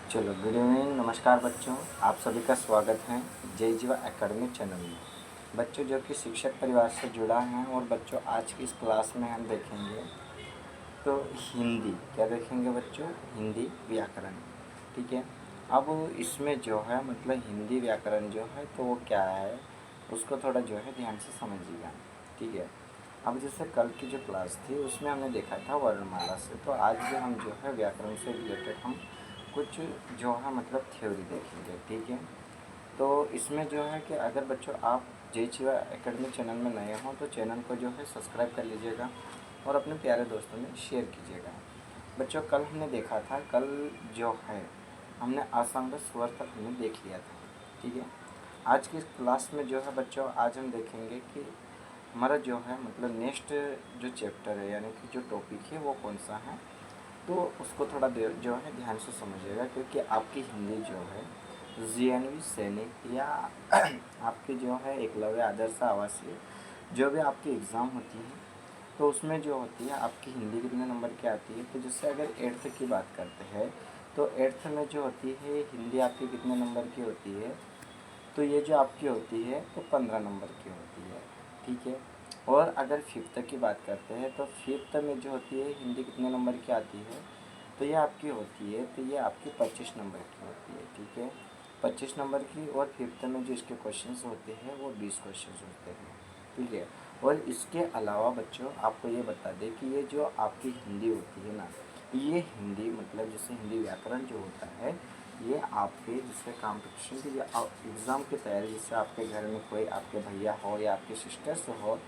चलो good evening, नमस्कार बच्चों। आप सभी का स्वागत है जय जीवा एकेडमी चैनल में। बच्चों जो कि शिक्षक परिवार से जुड़ा है और बच्चों आज की इस क्लास में हम देखेंगे तो हिंदी क्या देखेंगे बच्चों, हिंदी व्याकरण। ठीक है। अब इसमें जो है मतलब हिंदी व्याकरण जो है तो वो क्या है उसको थोड़ा जो है ध्यान से समझिएगा। ठीक है। अब जैसे कल की जो क्लास थी उसमें हमने देखा था वर्णमाला से, तो आज भी हम जो है व्याकरण से रिलेटेड हम कुछ जो है मतलब थ्योरी देखेंगे। ठीक है। तो इसमें जो है कि अगर बच्चों आप जय शिवा एकेडमी चैनल में नए हों तो चैनल को जो है सब्सक्राइब कर लीजिएगा और अपने प्यारे दोस्तों में शेयर कीजिएगा। बच्चों कल हमने देखा था, कल जो है हमने असंग स्वर तक हमने देख लिया था। ठीक है। आज की क्लास में जो है बच्चों आज हम देखेंगे कि हमारा जो है मतलब नेक्स्ट जो चैप्टर है यानी कि जो टॉपिक है वो कौन सा है, तो उसको थोड़ा देर जो है ध्यान से समझिएगा क्योंकि आपकी हिंदी जो है जीएनवी सैनिक या आपकी जो है एकलव्य आदर्श आवासीय जो भी आपकी एग्ज़ाम होती है तो उसमें जो होती है आपकी हिंदी कितने नंबर की आती है। तो जैसे अगर एट्थ की बात करते हैं तो एट्थ में जो होती है हिंदी आपकी कितने नंबर की होती है, तो ये जो आपकी होती है तो 15 नंबर की होती है। ठीक है। और अगर फिफ्थ की बात करते हैं तो फिफ्थ में जो होती है हिंदी कितने नंबर की आती है, तो ये आपकी होती है तो ये आपकी 25 नंबर की होती है। ठीक है। 25 नंबर की। और फिफ्थ में जो इसके क्वेश्चंस होते हैं वो 20 क्वेश्चंस होते हैं। ठीक है। और इसके अलावा बच्चों आपको ये बता दें कि ये जो आपकी हिंदी होती है ना, ये हिंदी मतलब जैसे हिंदी व्याकरण जो होता है ये आपके जिससे कॉम्पिटिशन की या एग्ज़ाम की तैयारी, जैसे आपके घर में कोई आपके भैया हो या आपके सिस्टर्स हो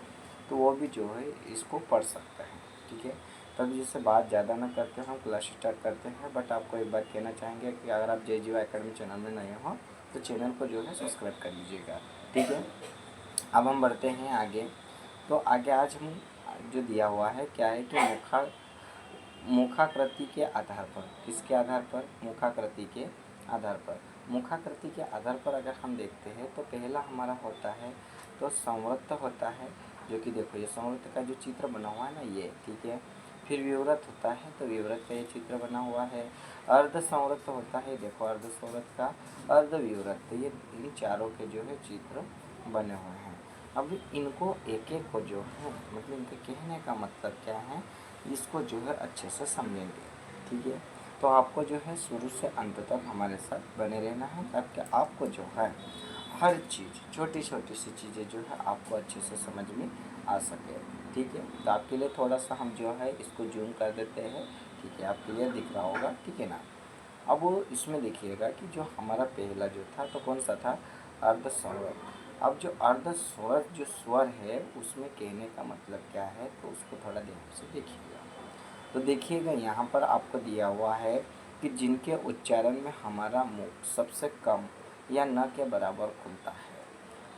तो वो भी जो है इसको पढ़ सकता है। ठीक है। तब जैसे बात ज़्यादा ना करते हैं हम क्लास स्टार्ट करते हैं, बट आपको एक बात कहना चाहेंगे कि अगर आप जय जीवा एकेडमी चैनल में नए हो तो चैनल को जो है सब्सक्राइब कर लीजिएगा। ठीक है। अब हम बढ़ते हैं आगे। तो आगे आज हम जो दिया हुआ है क्या है कि मुखाकृति के आधार पर, किसके आधार पर, मुखाकृति के आधार पर। मुखाकृति के आधार पर अगर हम देखते हैं तो पहला हमारा होता है तो संवृत्त होता है, जो कि देखो ये संवृत्त का जो चित्र बना हुआ है ना ये। ठीक है। फिर विवृत होता है तो विवृत का ये चित्र बना हुआ है। अर्ध संवृत्त होता है, देखो अर्ध संवृत्त का, अर्ध विवृत, ये इन चारों के जो है चित्र बने हुए हैं। अब इनको एक एक को जो है मतलब इनके कहने का मतलब क्या है इसको जो है अच्छे से समझेंगे। ठीक है। तो आपको जो है शुरू से अंत तक हमारे साथ बने रहना है ताकि आपको जो है हर चीज़ छोटी छोटी सी चीज़ें जो है आपको अच्छे से समझ में आ सके। ठीक है। तो आपके लिए थोड़ा सा हम जो है इसको जूम कर देते हैं। ठीक है। आपके लिए दिख रहा होगा। ठीक है ना। अब इसमें देखिएगा कि जो हमारा पहला जो था तो कौन सा था, अर्ध स्वर। अब जो अर्ध स्वर जो स्वर है उसमें कहने का मतलब क्या है तो उसको थोड़ा ध्यान से देखिएगा। तो देखिएगा यहाँ पर आपको दिया हुआ है कि जिनके उच्चारण में हमारा मुख सबसे कम या न के बराबर खुलता है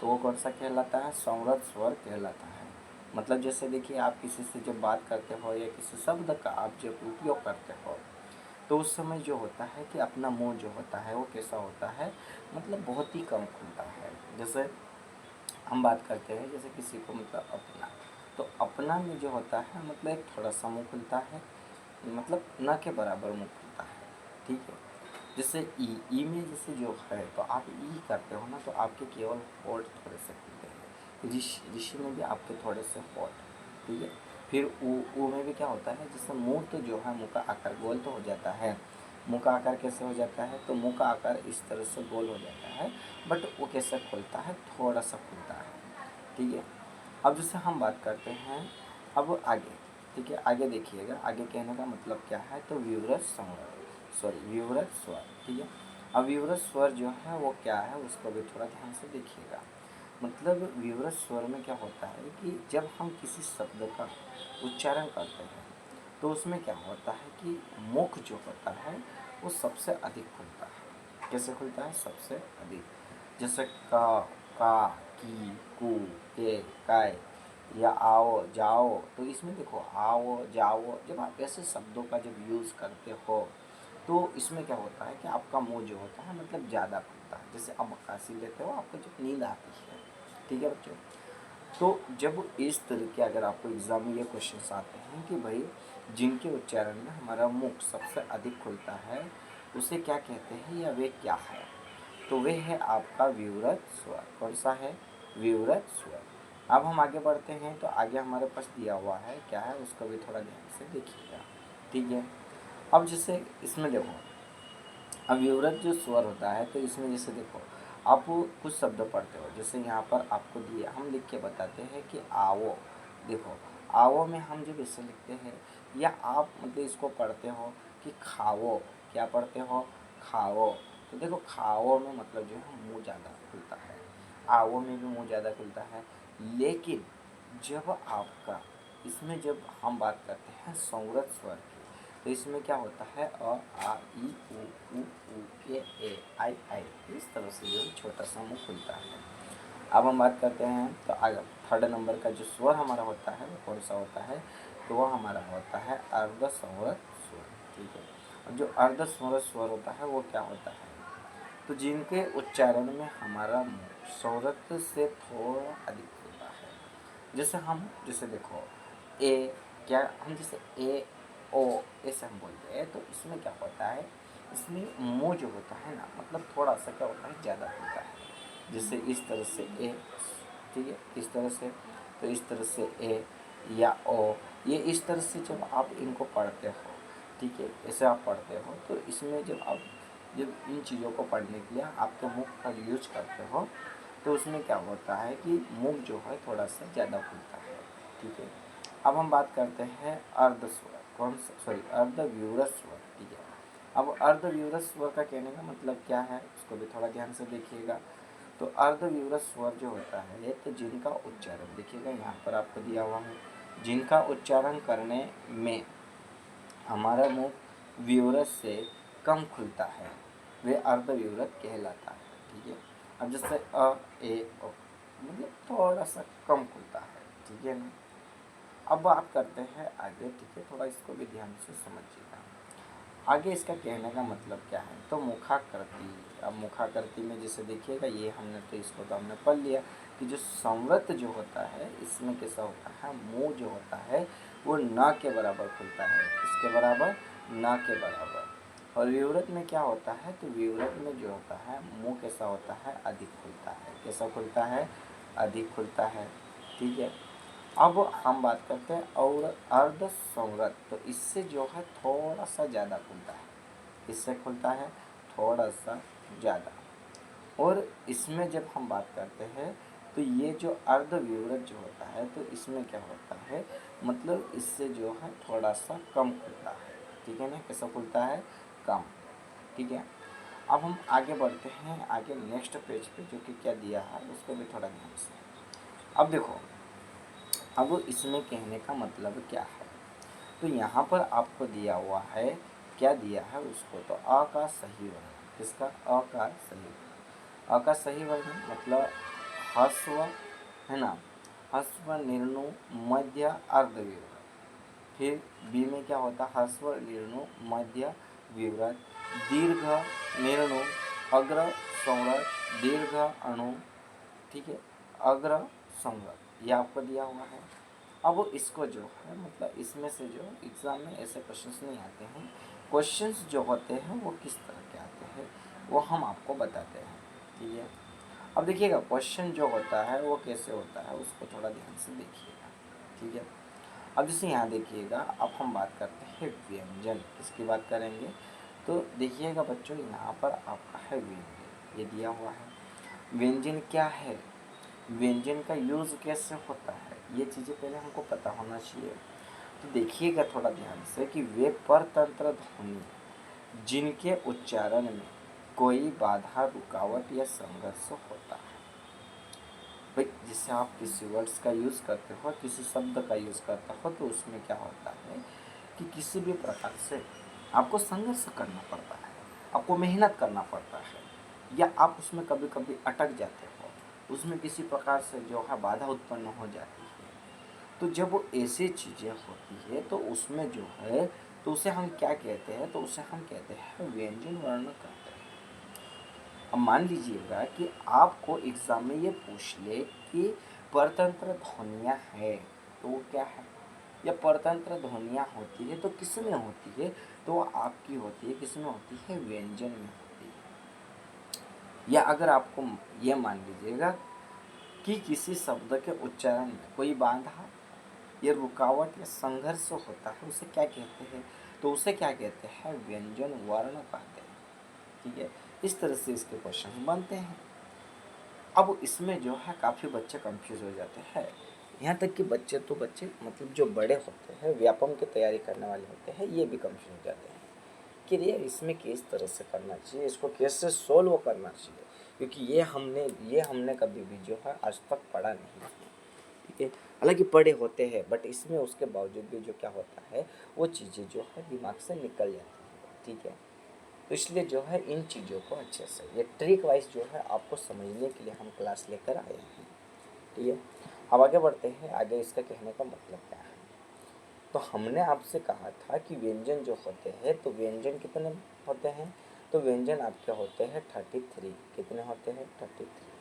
तो वो कौन सा कहलाता है, संवृत स्वर कहलाता है। मतलब जैसे देखिए आप किसी से जब बात करते हो या किसी शब्द का आप जब उपयोग करते हो तो उस समय जो होता है कि अपना मुंह जो होता है वो कैसा होता है, मतलब बहुत ही कम खुलता है। जैसे हम बात करते हैं जैसे किसी को मतलब अपना, तो अपना में जो होता है मतलब एक थोड़ा सा मुँह खुलता है, मतलब न के बराबर मुँह खुलता है। ठीक है। जैसे ई में जैसे जो है तो आप ई करते हो ना तो आपके केवल होठ थोड़े से खुलते हैं। ऋषि में भी आपके थोड़े से होठ। ठीक है। फिर ऊ में भी क्या होता है जैसे मुंह तो जो है मुंह का आकार गोल तो हो जाता है। मुंह का आकार कैसे हो जाता है, तो मुंह का आकार इस तरह से गोल हो जाता है, बट वो कैसे खुलता है, थोड़ा सा खुलता है। ठीक है। अब जैसे हम बात करते हैं अब आगे। ठीक है। आगे देखिएगा, आगे कहने का मतलब क्या है तो विवृत विवृत स्वर। ठीक है। अब विवृत स्वर जो है वो क्या है उसको भी थोड़ा ध्यान से देखिएगा। मतलब विवृत स्वर में क्या होता है कि जब हम किसी शब्द का उच्चारण करते हैं तो उसमें क्या होता है कि मुख जो होता है वो सबसे अधिक खुलता है। कैसे खुलता है, सबसे अधिक। जैसे का, की, कु, के, काय या आओ जाओ, तो इसमें देखो आओ जाओ जब आप ऐसे शब्दों का जब यूज़ करते हो तो इसमें क्या होता है कि आपका मुंह जो होता है मतलब ज़्यादा खुलता है। जैसे अब अक्कासी लेते हो आपको जब नींद आती है। ठीक है बच्चों। तो जब इस तरह के अगर आपको एग्ज़ाम में ये क्वेश्चन आते हैं कि भाई जिनके उच्चारण में हमारा मुख सबसे अधिक खुलता है उसे क्या कहते हैं या वे क्या है? तो वे है आपका विवृत स्वर। कौन सा है? विवृत स्वर। अब हम आगे बढ़ते हैं, तो आगे हमारे पास दिया हुआ है क्या है, उसको भी थोड़ा ध्यान से देखिएगा। ठीक है, अब जैसे इसमें देखो, अब विवृत जो स्वर होता है, तो इसमें जैसे देखो आप कुछ शब्द पढ़ते हो, जैसे यहाँ पर आपको दिया, हम लिख के बताते हैं कि आओ। देखो आओ में हम जब इसे लिखते हैं, या आप मतलब इसको पढ़ते हो कि खाओ। क्या पढ़ते हो? खाओ। तो देखो खाओ में मतलब जो है मुंह ज़्यादा खुलता है, आओ में भी मुंह ज़्यादा खुलता है। लेकिन जब आपका इसमें जब हम बात करते हैं संवृत स्वर की, तो इसमें क्या होता है? अ आ ई उ ए आई आई, इस तरह से जो छोटा सा मुंह खुलता है। अब हम बात करते हैं, तो आगे थर्ड नंबर का जो स्वर हमारा होता है वो कौन सा होता है? तो वो हमारा होता है अर्ध संवृत स्वर। ठीक है, और जो अर्ध संवृत स्वर होता है वो क्या होता है? तो जिनके उच्चारण में हमारा मुंह संवृत से थोड़ा अधिक होता है। जैसे हम जैसे देखो ए, क्या हम जैसे ए ओ ऐसे हम बोलते हैं, तो इसमें क्या होता है? इसमें मुंह जो होता है ना, मतलब थोड़ा सा क्या होता है, ज़्यादा होता है। जैसे इस तरह से ए, ठीक है, इस तरह से, तो इस तरह से ए या ओ, ये इस तरह से जब आप इनको पढ़ते हो, ठीक है, ऐसे आप पढ़ते हो, तो इसमें जब इन चीज़ों को पढ़ने के लिए आपके मुख का यूज करते हो, तो उसमें क्या होता है कि मुख जो है थोड़ा सा ज़्यादा खुलता है। ठीक है, अब हम बात करते हैं अर्ध स्वर। कौन सा? सॉरी, अर्ध विवृत स्वर। ठीक है, अब अर्ध विवृत स्वर का कहने का मतलब क्या है, उसको भी थोड़ा ध्यान से देखिएगा। तो अर्ध विवृत स्वर जो होता है, तो जिनका उच्चारण देखिएगा यहाँ पर आपको दिया हुआ है, जिनका उच्चारण करने में हमारा मुख विवृत से कम खुलता है, वे अर्ध विवृत कहलाता है। ठीक है, अब जैसे अ ए ओ, मतलब थोड़ा सा कम खुलता है। ठीक है ना, अब बात करते हैं आगे। ठीक है, थोड़ा इसको भी ध्यान से समझिएगा। आगे इसका कहने का मतलब क्या है, तो मुखाकृति। अब मुखाकृति में जैसे देखिएगा, ये हमने तो इसको तो हमने पढ़ लिया कि जो संवृत जो होता है, इसमें कैसा होता है, मुंह जो होता है वो न के बराबर खुलता है। किसके बराबर? न के बराबर। और विवृत में क्या होता है, तो विवृत में जो होता है मुंह कैसा होता है, अधिक खुलता है। कैसा खुलता है? अधिक खुलता है। ठीक है, अब हम बात करते हैं और अर्ध संवृत, तो इससे जो है थोड़ा सा ज़्यादा खुलता है। इससे खुलता है थोड़ा सा ज़्यादा। और इसमें जब हम बात करते हैं, तो ये जो अर्ध विवृत जो होता है, तो इसमें क्या होता है, मतलब इससे जो है थोड़ा सा कम खुलता है। ठीक है ना, कैसा खुलता है? कम। ठीक है, अब हम आगे बढ़ते हैं, आगे नेक्स्ट पेज पे जो कि क्या दिया है उसको भी थोड़ा ध्यान से। अब देखो, अब इसमें कहने का मतलब क्या है, तो यहाँ पर आपको दिया हुआ है, क्या दिया है उसको, तो अ का सही वर्ण। किसका? अ का सही वर्ण। अ का सही वर्ण मतलब ह्रस्व, है ना, ह्रस्व निर्णु मध्य अर्ध विवृत। फिर बी में क्या होता है? ह्रस्व निर्णु मध्य विवृत, दीर्घ निर्णु अग्र संवृत, दीर्घ अणु। ठीक है, अग्र संवृत, ये आपको दिया हुआ है। अब इसको जो है मतलब इसमें से जो एग्ज़ाम में ऐसे क्वेश्चंस नहीं आते हैं, क्वेश्चंस जो होते हैं वो किस तरह के आते हैं वो हम आपको बताते हैं। ठीक है, अब देखिएगा क्वेश्चन जो होता है वो कैसे होता है उसको थोड़ा ध्यान से देखिएगा। ठीक है, अब जैसे यहाँ देखिएगा, अब हम बात करते हैं व्यंजन। किसकी बात करेंगे, तो देखिएगा बच्चों, यहाँ पर आपका है व्यंजन, ये दिया हुआ है। व्यंजन क्या है, व्यंजन का यूज़ कैसे होता है, ये चीज़ें पहले हमको पता होना चाहिए। तो देखिएगा थोड़ा ध्यान से कि वे परतंत्र ध्वनि जिनके उच्चारण में कोई बाधा, रुकावट या संघर्ष होता है। भाई जैसे आप किसी वर्ड्स का यूज़ करते हो, किसी शब्द का यूज़ करते हो, तो उसमें क्या होता है कि किसी भी प्रकार से आपको संघर्ष करना पड़ता है, आपको मेहनत करना पड़ता है, या आप उसमें कभी कभी अटक जाते हो, उसमें किसी प्रकार से जो है बाधा उत्पन्न हो जाती है। तो जब वो ऐसी चीज़ें होती है, तो उसमें जो है, तो उसे हम क्या कहते हैं, तो उसे हम कहते हैं व्यंजन वर्ण कहते हैं। अब मान लीजिएगा कि आपको एग्ज़ाम में ये पूछ ले कि परतंत्र ध्वनियाँ है, तो वो क्या है, या परतंत्र ध्वनियाँ होती है तो किस में होती है, तो आपकी होती है, किसमें होती है, व्यंजन में होती है। या अगर आपको ये मान लीजिएगा कि किसी शब्द के उच्चारण में कोई बाधा या रुकावट या संघर्ष होता है, उसे क्या कहते हैं, तो उसे क्या कहते हैं, व्यंजन वर्ण कहते हैं। ठीक है, इस तरह से इसके क्वेश्चन बनते हैं। अब इसमें जो है काफ़ी बच्चे कंफ्यूज हो जाते हैं, यहाँ तक कि बच्चे तो बच्चे मतलब जो बड़े होते हैं, व्यापम की तैयारी करने वाले होते हैं, ये भी कंफ्यूज हो जाते हैं कि यार इसमें किस तरह से करना चाहिए, इसको कैसे सोल्व करना चाहिए, क्योंकि ये हमने कभी भी जो है आज तक पढ़ा नहीं है। ठीक है, हालांकि पढ़े होते हैं, बट इसमें उसके बावजूद भी जो क्या होता है, वो चीज़ें जो है दिमाग से निकल जाती हैं। ठीक है, तो इसलिए जो है इन चीज़ों को अच्छे से ये ट्रिक वाइज जो है आपको समझने के लिए हम क्लास लेकर आए हैं। ठीक है, अब आगे बढ़ते हैं, आगे इसका कहने का मतलब क्या है। तो हमने आपसे कहा था कि व्यंजन जो होते हैं, तो व्यंजन कितने होते हैं, तो व्यंजन आपके होते हैं 33। कितने होते हैं, 33।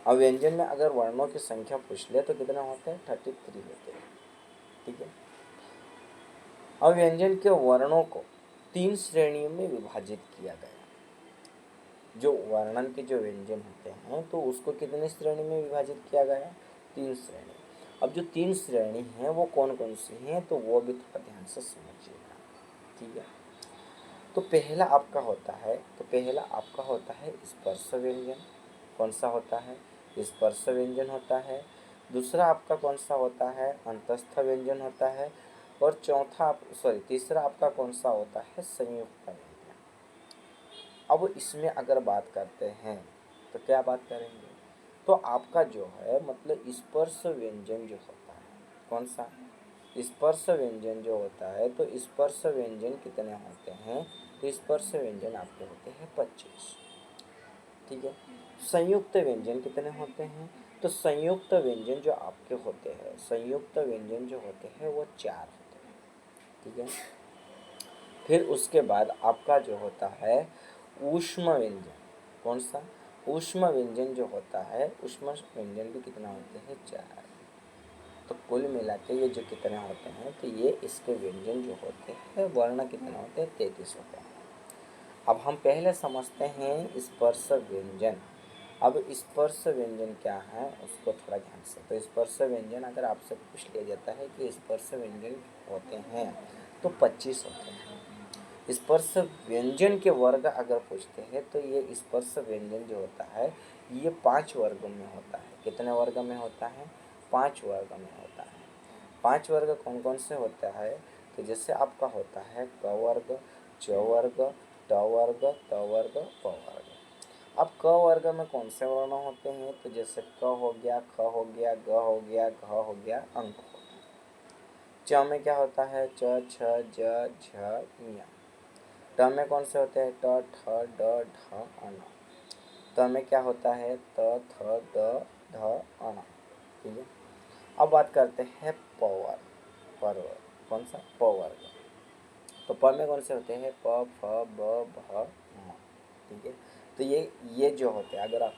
अब व्यंजन में अगर वर्णों की संख्या पूछ ले तो कितने होते हैं, 33 होते हैं। ठीक है, अब व्यंजन के वर्णों को 3 श्रेणियों में विभाजित किया गया। जो वर्णन के जो व्यंजन होते हैं, तो उसको कितनी श्रेणी में विभाजित किया गया, 3 श्रेणी। अब जो 3 श्रेणी हैं वो कौन कौन सी हैं, तो वो भी थोड़ा ध्यान से समझिएगा। ठीक है, तो पहला आपका होता है स्पर्श व्यंजन। कौन सा होता है, स्पर्श व्यंजन होता है। दूसरा आपका कौन सा होता है, अंतस्थ व्यंजन होता है। और तीसरा आपका कौन सा होता है, संयुक्त व्यंजन। अब इसमें अगर बात करते हैं तो क्या बात करेंगे, तो आपका जो है मतलब स्पर्श व्यंजन जो होता है, कौन सा, स्पर्श व्यंजन जो होता है, तो स्पर्श व्यंजन कितने होते हैं, तो स्पर्श व्यंजन आपके होते हैं 25। ठीक है, संयुक्त व्यंजन कितने होते हैं, तो संयुक्त व्यंजन जो आपके होते हैं, संयुक्त व्यंजन जो होते हैं वो 4 होते हैं। ठीक है, फिर उसके बाद आपका जो होता है ऊष्म व्यंजन। कौन सा, ऊष्म व्यंजन जो होता है, ऊष्म व्यंजन भी कितना होते हैं, 4। तो कुल मिला के ये जो कितने होते हैं, तो ये इसके व्यंजन जो होते हैं वर्ण कितने होते हैं, 33 होते हैं। अब हम पहले समझते हैं स्पर्श व्यंजन। अब स्पर्श व्यंजन क्या है उसको थोड़ा ध्यान से, तो स्पर्श व्यंजन अगर आपसे पूछ लिया जाता है कि स्पर्श व्यंजन होते हैं, तो 25 होते हैं। स्पर्श व्यंजन के वर्ग अगर पूछते हैं, तो ये स्पर्श व्यंजन जो होता है ये 5 वर्ग में होता है। कितने वर्ग में होता है, 5 वर्ग में होता है। 5 वर्ग कौन कौन से होता है, तो जैसे आपका होता है क वर्ग, च वर्ग, ट वर्ग, त वर्ग, प वर्ग। अब क वर्ग में कौन से वर्ण होते हैं, तो जैसे क हो गया, ख हो गया, ग हो गया, घ हो गया, अंक हो गया। च में क्या होता है, च, छ, ज, झ, ञ। ट में कौन से होते हैं, ट, ठ, ड, ढ, अण। त में क्या होता है, त, थ, द, ध, अण। ठीक है, अब बात करते हैं प वर्ग, पर वर्ग, कौन सा, प वर्ग। तो प में कौन से होते हैं, प, फ, ब, भ, म। ठीक है, तो ये जो होते हैं, अगर आप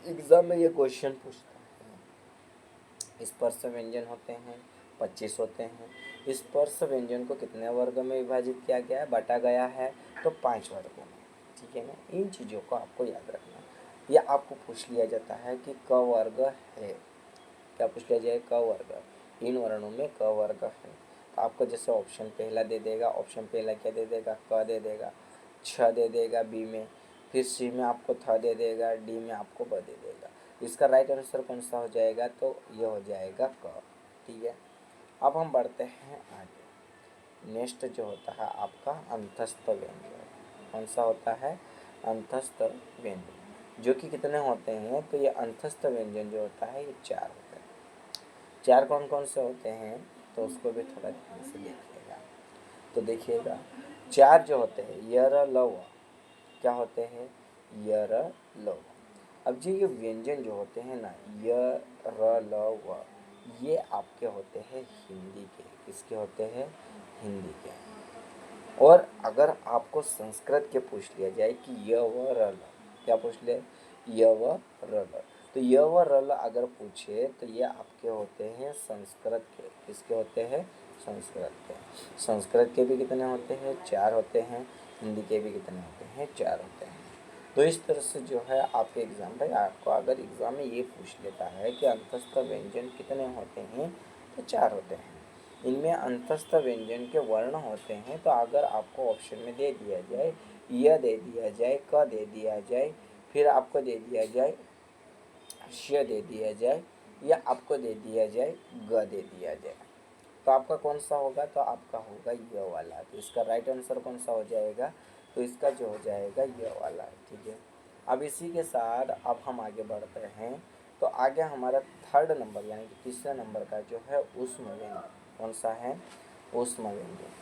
एग्जाम में ये क्वेश्चन पूछते हैं, स्पर्श व्यंजन होते हैं 25 होते हैं। स्पर्श व्यंजन को कितने वर्ग में विभाजित किया गया है, बांटा गया है, तो 5 वर्गों में। ठीक है ना, इन चीज़ों को आपको याद रखना। या आपको पूछ लिया जाता है कि क वर्ग है, क्या पूछ लिया जाए, क वर्ग, इन वर्णों में क वर्ग है, तो आपको जैसे ऑप्शन पहला दे देगा, ऑप्शन पहला क्या दे देगा, क दे देगा, छ दे देगा बी में, फिर सी में आपको थ दे देगा, डी में आपको ब दे देगा। इसका राइट आंसर कौन सा हो जाएगा, तो ये हो जाएगा क। ठीक है, अब हम बढ़ते हैं आगे। नेक्स्ट जो होता है आपका अंतस्थ व्यंजन। कौन सा होता है, अंतस्थ व्यंजन, जो कि कितने होते हैं, तो ये अंतस्थ व्यंजन जो होता है ये 4 होते हैं। 4 कौन कौन से होते हैं, तो उसको भी थोड़ा ध्यान से देखिएगा। तो देखिएगा 4 जो होते हैं, यर, लव, क्या होते हैं, यर, लव। अब जो ये व्यंजन जो होते हैं ना, य, र, ल, व, ये आपके होते हैं हिंदी के। किसके होते हैं, हिंदी के। और अगर आपको संस्कृत के पूछ लिया जाए कि य व र ल, क्या पूछ ले, य व र ल, तो य व र ल अगर पूछे तो ये आपके होते हैं संस्कृत के। किसके होते हैं, संस्कृत के। संस्कृत के भी कितने होते हैं? 4 होते हैं। हिंदी के भी कितने होते हैं? 4 होते हैं। तो इस तरह से जो है आपके एग्ज़ाम भाई आपको अगर एग्ज़ाम में ये पूछ लेता है कि अंतस्थ व्यंजन कितने होते हैं, तो 4 होते हैं। इनमें अंतस्थ व्यंजन के वर्ण होते हैं। तो अगर आपको ऑप्शन में दे दिया जाए य दे दिया जाए, क दे दिया जाए, फिर आपको दे दिया जाए श दे दिया जाए, या आपको दे दिया जाए ग दे दिया जाए, तो आपका कौन सा होगा? तो आपका होगा ये वाला। तो इसका राइट आंसर कौन सा हो जाएगा? तो इसका जो हो जाएगा ये वाला। ठीक है, अब इसी के साथ अब हम आगे बढ़ते हैं। तो आगे हमारा 3rd नंबर यानी कि तीसरे नंबर का जो है ऊष्म व्यंजन। कौन सा है? ऊष्म व्यंजन।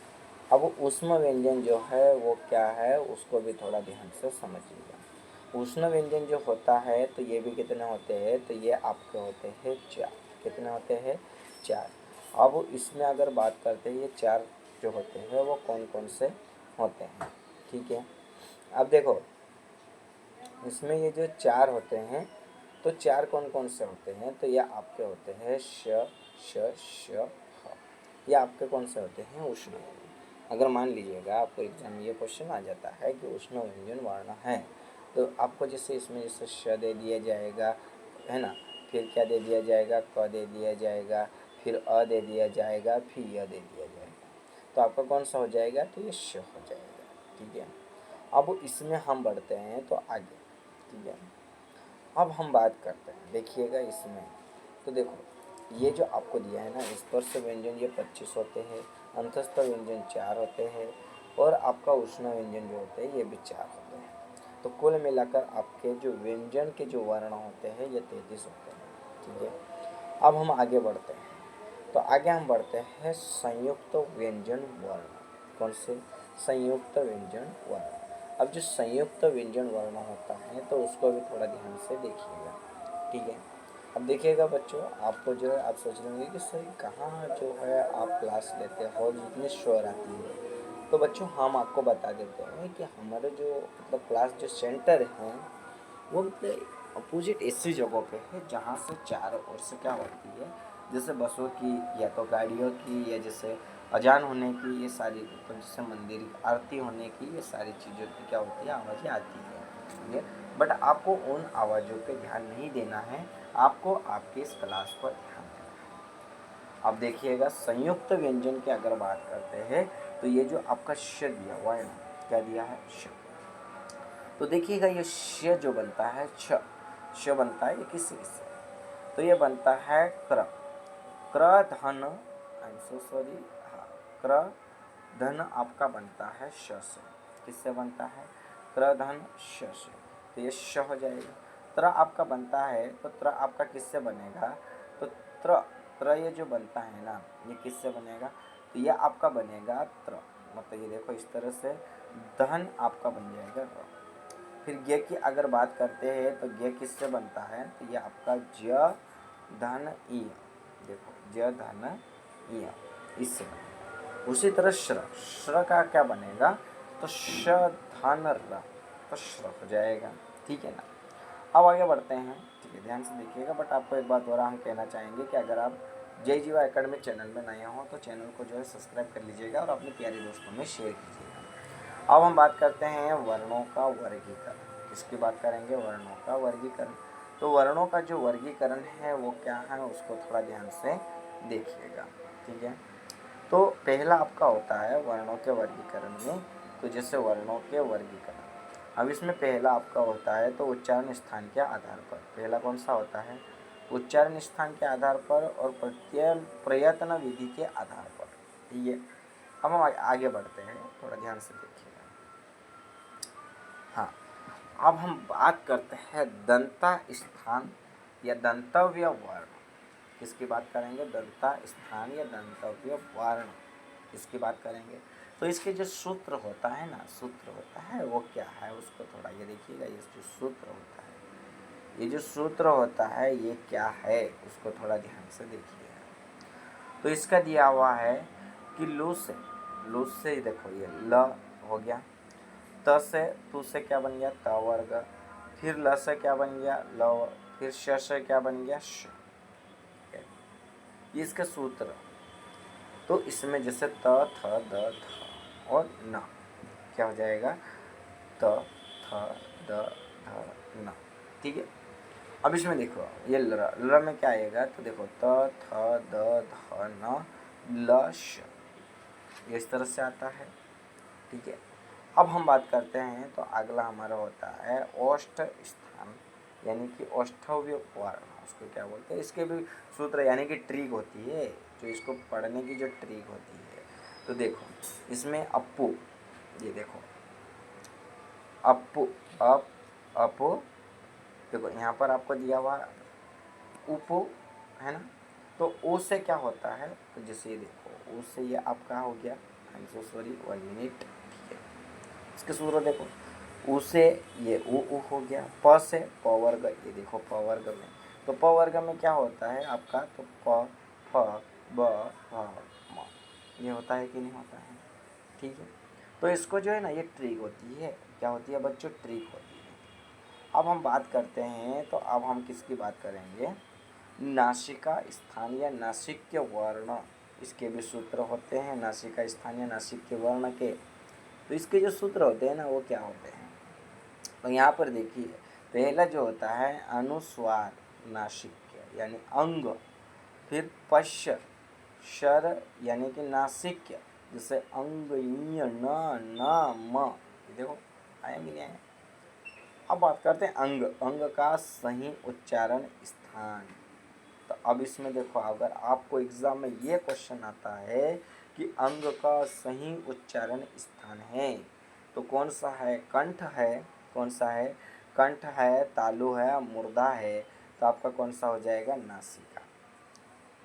अब ऊष्म व्यंजन जो है वो क्या है, उसको भी थोड़ा ध्यान से समझिएगा। ऊष्म व्यंजन जो होता है तो ये भी कितने होते हैं? तो ये आपके होते हैं 4। कितने होते हैं? 4। अब इसमें अगर बात करते हैं ये 4 जो होते हैं वो कौन कौन से होते हैं। ठीक है, अब देखो इसमें ये जो 4 होते हैं तो 4 कौन कौन से होते हैं? तो ये आपके होते हैं श श श ह। ये आपके कौन से होते हैं? उष्ण व्यंजन। अगर मान लीजिएगा आपको एग्जाम में ये क्वेश्चन आ जाता है कि उष्ण व्यंजन वर्ण है, तो आपको जैसे इसमें जैसे श दे दिया जाएगा, है ना, फिर क्या दे दिया जाएगा? क दे दिया जाएगा, फिर अ दे दिया जाएगा, फिर य दे दिया जाएगा, तो आपका कौन सा हो जाएगा? तो ये श हो जाएगा। ठीक है, अब इसमें हम बढ़ते हैं तो आगे। ठीक है, अब हम बात करते हैं, देखिएगा इसमें तो देखो ये जो आपको दिया है ना, स्पर्श व्यंजन ये 25 होते हैं, अंतस्थ व्यंजन 4 होते हैं, और आपका उष्ण व्यंजन जो होते हैं ये भी 4 होते हैं। तो कुल मिलाकर आपके जो व्यंजन के जो वर्ण होते हैं ये 33 होते हैं। ठीक है, अब हम आगे बढ़ते हैं। तो आगे हम बढ़ते हैं संयुक्त व्यंजन वर्ण। कौन से? संयुक्त व्यंजन वर्ण। अब जो संयुक्त व्यंजन वर्ण होता है तो उसको भी थोड़ा ध्यान से देखिएगा। ठीक है, अब देखिएगा बच्चों, आपको जो है आप सोच रहे होंगे कि सर कहाँ जो है आप क्लास लेते हो जितनी शोर आती है। तो बच्चों हम आपको बता देते हैं कि हमारे जो मतलब क्लास जो सेंटर हैं वो मतलब अपोजिट ऐसी जगहों पे है जहाँ से चारों ओर से क्या होती है, जैसे बसों की या तो गाड़ियों की, या जैसे अजान होने की, ये सारी तो जैसे मंदिर की आरती होने की, ये सारी चीज़ों की क्या होती है? आवाज़ें आती है। ठीक है, बट आपको उन आवाज़ों पे ध्यान नहीं देना है, आपको आपके इस क्लास पर ध्यान देना है। अब देखिएगा संयुक्त व्यंजन की अगर बात करते हैं तो ये जो आपका श दिया हुआ है ना, क्या दिया है? श। तो देखिएगा ये श जो बनता है श बनता है ये किससे किससे? तो ये बनता है क्र धन, आई एम सो सॉरी, हाँ, क्र धन आपका बनता है श से। किससे बनता है? क्र धन श से, तो ये श हो जाएगा। त्र आपका बनता है तो त्र आपका किससे बनेगा? तो त्र ये जो बनता है ना, ये किससे बनेगा? तो ये आपका बनेगा त्र, मतलब ये देखो इस तरह से धन आपका बन जाएगा र। फिर गे की अगर बात करते हैं तो गे किससे बनता है? तो ये आपका ज धन ई, देखो ज धन ई, इससे बनेगा। उसी तरह श्र का क्या बनेगा? तो श धन र, तो श्र हो जाएगा। ठीक है ना, अब आगे बढ़ते हैं। ठीक है, ध्यान से देखिएगा। बट आपको एक बात और हम कहना चाहेंगे कि अगर आप जय जीवा एकेडमिक चैनल में नए हो तो चैनल को जो है सब्सक्राइब कर लीजिएगा और अपने प्यारे दोस्तों में शेयर कीजिएगा। अब हम बात करते हैं वर्णों का वर्गीकरण। किसकी बात करेंगे? वर्णों का वर्गीकरण। तो वर्णों का जो वर्गीकरण है वो क्या है, उसको थोड़ा ध्यान से देखिएगा। ठीक है, तो पहला आपका होता है वर्णों के वर्गीकरण में, तो जैसे वर्णों के वर्गीकरण, अब इसमें पहला आपका होता है तो उच्चारण स्थान के आधार पर। पहला कौन सा होता है? उच्चारण स्थान के आधार पर और प्रयत्न विधि के आधार पर। ठीक है, अब हम आगे बढ़ते हैं, थोड़ा ध्यान से देखिएगा। हाँ, अब हम बात करते हैं दंता स्थान या दंतव्य वर्ण। किसकी बात करेंगे? दंता स्थान या दंतव्य वर्ण, इसकी बात करेंगे। तो इसके जो सूत्र होता है ना, सूत्र होता है वो क्या है, उसको थोड़ा ये देखिएगा। ये जो सूत्र होता है, ये जो सूत्र होता है ये क्या है, उसको थोड़ा ध्यान से देखिएगा। तो इसका दिया हुआ है कि लू से देखो ये ल हो गया, त से तू से क्या बन गया? त वर्ग, फिर ल से क्या बन गया? ल, फिर श से क्या बन गया? श। ये इसका सूत्र। तो इसमें जैसे त, थ, द, थ और न क्या हो जाएगा, त, थ, द, ध, न। ठीक है। अब इसमें देखो ये ल में क्या आएगा, तो देखो त, थ, द, ध, न, ल, श, ये इस तरह से आता है। ठीक है। अब हम बात करते हैं तो अगला हमारा होता है ओष्ठ स्थान, यानी कि ओष्ठव्य वर्ण, उसको क्या बोलते हैं, इसके भी सूत्र यानी कि ट्रिक होती है, जो इसको पढ़ने की जो ट्रिक होती है। तो देखो इसमें अप्पू, ये देखो अप्पू, अप, अपो, देखो यहाँ पर आपको दिया हुआ उपो है ना, तो ओ से क्या होता है, तो जैसे ये देखो ओ से ये आपका हो गया, I am so sorry 1 minute. ठीक है, इसके सूत्र देखो, उ से ये उ हो गया, प से प वर्ग, ये देखो प वर्ग में, तो प वर्ग में क्या होता है आपका, तो प, फ, ब, भ, म, ये होता है कि नहीं होता है। ठीक है। तो इसको जो है ना ये ट्रिक होती है, क्या होती है बच्चों, ट्रिक होती है। अब हम बात करते हैं, तो अब हम किसकी बात करेंगे, नासिका स्थान या नासिक के वर्ण, इसके भी सूत्र होते हैं नासिका स्थान या नासिक के वर्ण के। तो इसके जो सूत्र होते हैं ना वो क्या होते हैं, तो यहाँ पर देखिए पहला जो होता है अनुस्वार नासिक यानी अंग, फिर पश्य शर यानी कि नासिक, जैसे अंग न म, देखो आया कि नहीं आया। अब बात करते हैं अंग, अंग का सही उच्चारण स्थान। तो अब इसमें देखो अगर आपको एग्जाम में ये क्वेश्चन आता है कि अंग का सही उच्चारण स्थान है तो कौन सा है, कंठ है, कौन सा है, कंठ है, तालु है, मुर्दा है, तो आपका कौन सा हो जाएगा, नासिका।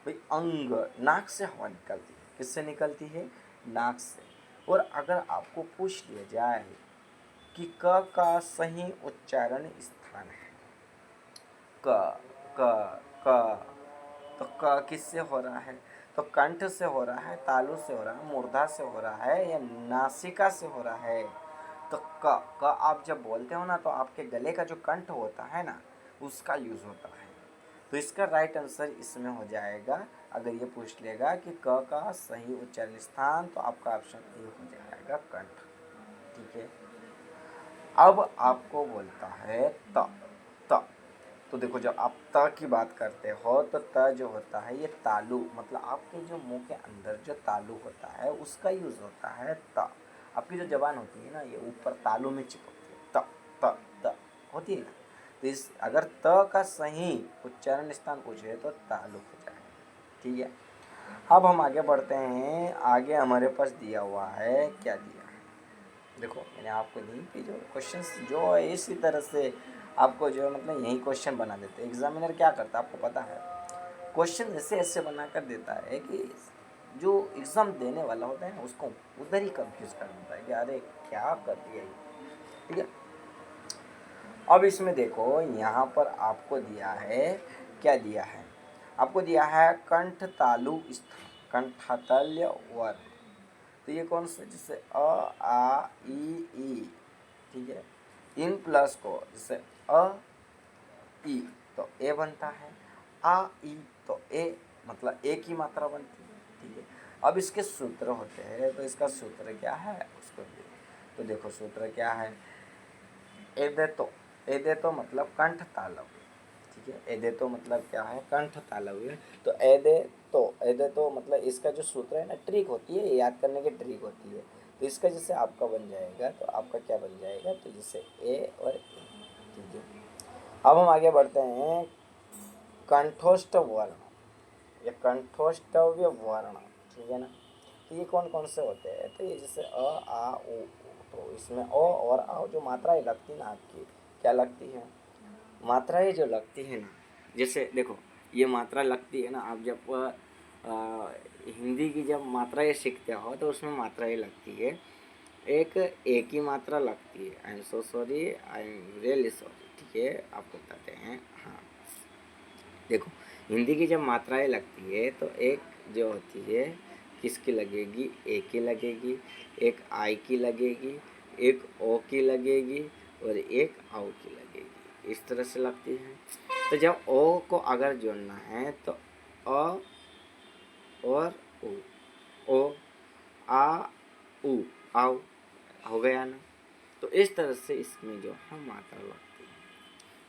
भाई अंग, नाक से हवा निकलती है, किससे निकलती है, नाक से। और अगर आपको पूछ लिया जाए कि क का सही उच्चारण स्थान है, क क क, तो क किससे हो रहा है, तो कंठ से हो रहा है, तालु से हो रहा है, मुर्दा से हो रहा है, या नासिका से हो रहा है। तो क आप जब बोलते हो ना तो आपके गले का जो कंठ होता है ना उसका यूज होता है। तो इसका राइट आंसर इसमें हो जाएगा, अगर ये पूछ लेगा कि क का सही उच्चारण स्थान, तो आपका ऑप्शन ए हो जाएगा कंठ। ठीक है। अब आपको बोलता है त, त, तो देखो जब आप त की बात करते हो तो त जो होता है ये तालु, मतलब आपके जो मुंह के अंदर जो तालु होता है उसका यूज होता है त। आपकी जो जबान होती है ना ये ऊपर तालु में चिपकती है, त त त होती है ना। तो इस अगर त का सही उच्चारण स्थान पूछे तो तालु हो जाएगा। ठीक है। अब हम आगे बढ़ते हैं, आगे हमारे पास दिया हुआ है, क्या दिया है देखो, मैंने आपको यहीं पे जो क्वेश्चंस जो है इसी तरह से आपको जो है मतलब यही क्वेश्चन बना देते हैं। एग्जामिनर क्या करता है आपको पता है, क्वेश्चन ऐसे ऐसे बना कर देता है कि जो एग्ज़ाम देने वाला होता है ना उसको उधर ही कंफ्यूज कर देता है कि अरे क्या कर दिया ये। ठीक है। अब इसमें देखो यहाँ पर आपको दिया है, क्या दिया है, आपको दिया है कंठ तालु स्थान, कंठताल्य वर्ण। तो ये कौन सा, जैसे अ आ ई, ठीक है, इन प्लस को जैसे अ ई तो ए बनता है, आ ई तो ए, मतलब ए की मात्रा बनती है। ठीक है। अब इसके सूत्र होते हैं, तो इसका सूत्र क्या है उसको तो देखो सूत्र क्या है, एदे तो मतलब कंठ तालव्य। ठीक है। एदे तो मतलब क्या है, कंठ तालव्य। तो एदे तो मतलब इसका जो सूत्र है ना ट्रिक होती है, याद करने की ट्रिक होती है। तो इसका जैसे आपका बन जाएगा, तो आपका क्या बन जाएगा, तो जैसे ए और ए। ठीक है। अब हम आगे बढ़ते हैं, कंठोष्ठ वर्ण या कंठोष्ठव्य वर्ण। ठीक है ना। तो ये कौन कौन से होते हैं, तो ये जैसे अ आ उ, तो इसमें अ और आ जो मात्राएं लगती है ना आपकी, क्या लगती है, मात्राएं जो लगती है ना, जैसे देखो ये मात्रा लगती है ना, आप जब हिंदी की जब मात्राएं सीखते हो तो उसमें मात्राएं लगती है, एक की मात्रा लगती है, I am so sorry, I am really sorry. ठीक है, आपको बताते हैं। हाँ देखो हिंदी की जब मात्राएं लगती है तो एक जो होती है किसकी लगेगी, ए की लगेगी, एक आई की लगेगी, एक ओ की लगेगी और एक औ की लगेगी, इस तरह से लगती है। तो जब ओ को अगर जोड़ना है तो अ और उ, ओ, आ, उ, आओ, हो गया ना। तो इस तरह से इसमें जो है मात्रा लगती है।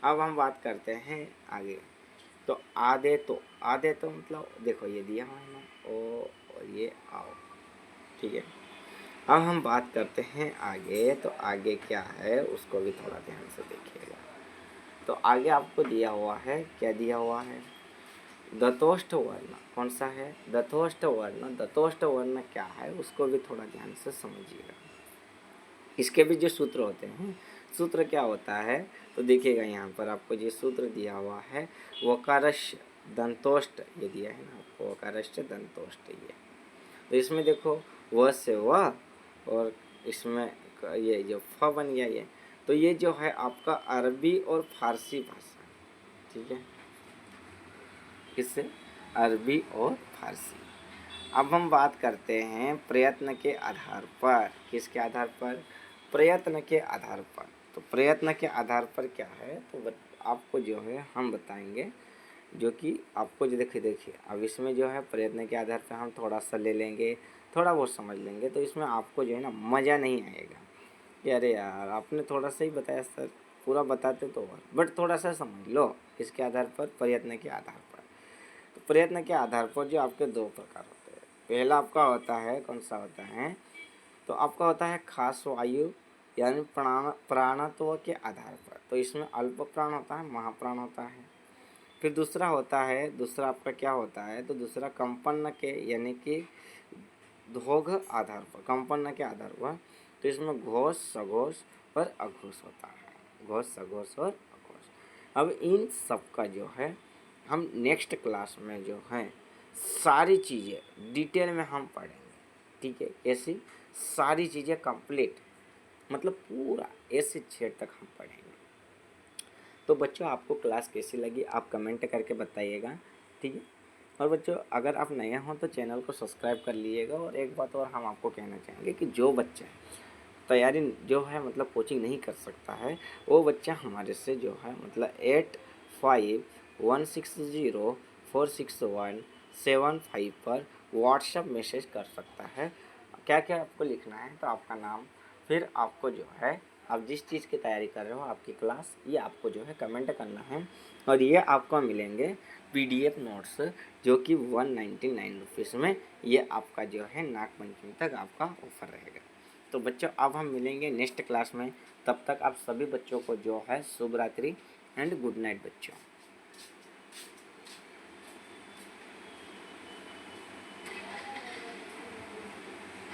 अब हम बात करते हैं आगे। तो आधे तो मतलब देखो ये दिया हुआ है ना, ओ और ये आओ, ठीक है। अब हम बात करते हैं आगे। तो आगे क्या है उसको भी थोड़ा ध्यान से देखिएगा। तो आगे आपको दिया हुआ है, क्या दिया हुआ है, दतोष्ठ वर्ण। कौन सा है, दतोष्ठ वर्ण। दतोष्ठ वर्ण क्या है उसको भी थोड़ा ध्यान से समझिएगा। इसके भी जो सूत्र होते हैं, सूत्र क्या होता है तो देखिएगा यहाँ पर आपको जो सूत्र दिया हुआ है, वकारस्य दंतोष्ठ ये दिया है ना आपको, वकारस्य दंतोष्ठ ये। तो इसमें देखो व से व, और इसमें ये जो फ बन गया ये। तो ये जो है आपका अरबी और फारसी भाषा, ठीक है, किससे, अरबी और फारसी। अब हम बात करते हैं प्रयत्न के आधार पर। किसके आधार पर, प्रयत्न के आधार पर। तो प्रयत्न के आधार पर क्या है तो आपको जो है हम बताएंगे, जो कि आपको जो देखिए अब इसमें जो है प्रयत्न के आधार पर हम थोड़ा सा ले लेंगे, थोड़ा बहुत समझ लेंगे, तो इसमें आपको जो है ना मज़ा नहीं आएगा कि अरे यार आपने थोड़ा सा ही बताया सर, पूरा बताते तो, बट थोड़ा सा समझ लो। इसके आधार पर, प्रयत्न के आधार पर। तो प्रयत्न के आधार पर जो आपके दो प्रकार होते हैं। पहला आपका होता है, कौन सा होता है, तो आपका होता है खास वायु यानी प्राणत्व के आधार पर। तो इसमें अल्प प्राण होता है, महाप्राण होता है। फिर दूसरा होता है, दूसरा आपका क्या होता है तो दूसरा कंपन के यानी कि घोष आधार पर, कंपन के आधार पर। तो इसमें घोष, सघोष और अघोष होता है, घोष, सघोष और अघोष। अब इन सब का जो है हम नेक्स्ट क्लास में जो है सारी चीज़ें डिटेल में हम पढ़ेंगे, ठीक है। ऐसी सारी चीज़ें कंप्लीट, मतलब पूरा ए से जेड तक हम पढ़ेंगे। तो बच्चों आपको क्लास कैसी लगी आप कमेंट करके बताइएगा, ठीक है। और बच्चों अगर आप नए हों तो चैनल को सब्सक्राइब कर लीजिएगा। और एक बात और हम आपको कहना चाहेंगे कि जो बच्चा तैयारी जो है मतलब कोचिंग नहीं कर सकता है, वो बच्चा हमारे से जो है मतलब 8516046175 पर व्हाट्सएप मैसेज कर सकता है। क्या क्या आपको लिखना है तो आपका नाम, फिर आपको जो है आप जिस चीज़ की तैयारी कर रहे हो आपकी क्लास, ये आपको जो है कमेंट करना है। और ये आपको मिलेंगे PDF नोट्स, जो कि 199 रुपीज़ में ये आपका जो है नागपंचमी तक आपका ऑफर रहेगा। तो बच्चों अब हम मिलेंगे नेक्स्ट क्लास में, तब तक आप सभी बच्चों को जो है शुभ रात्रि एंड गुड नाइट बच्चों।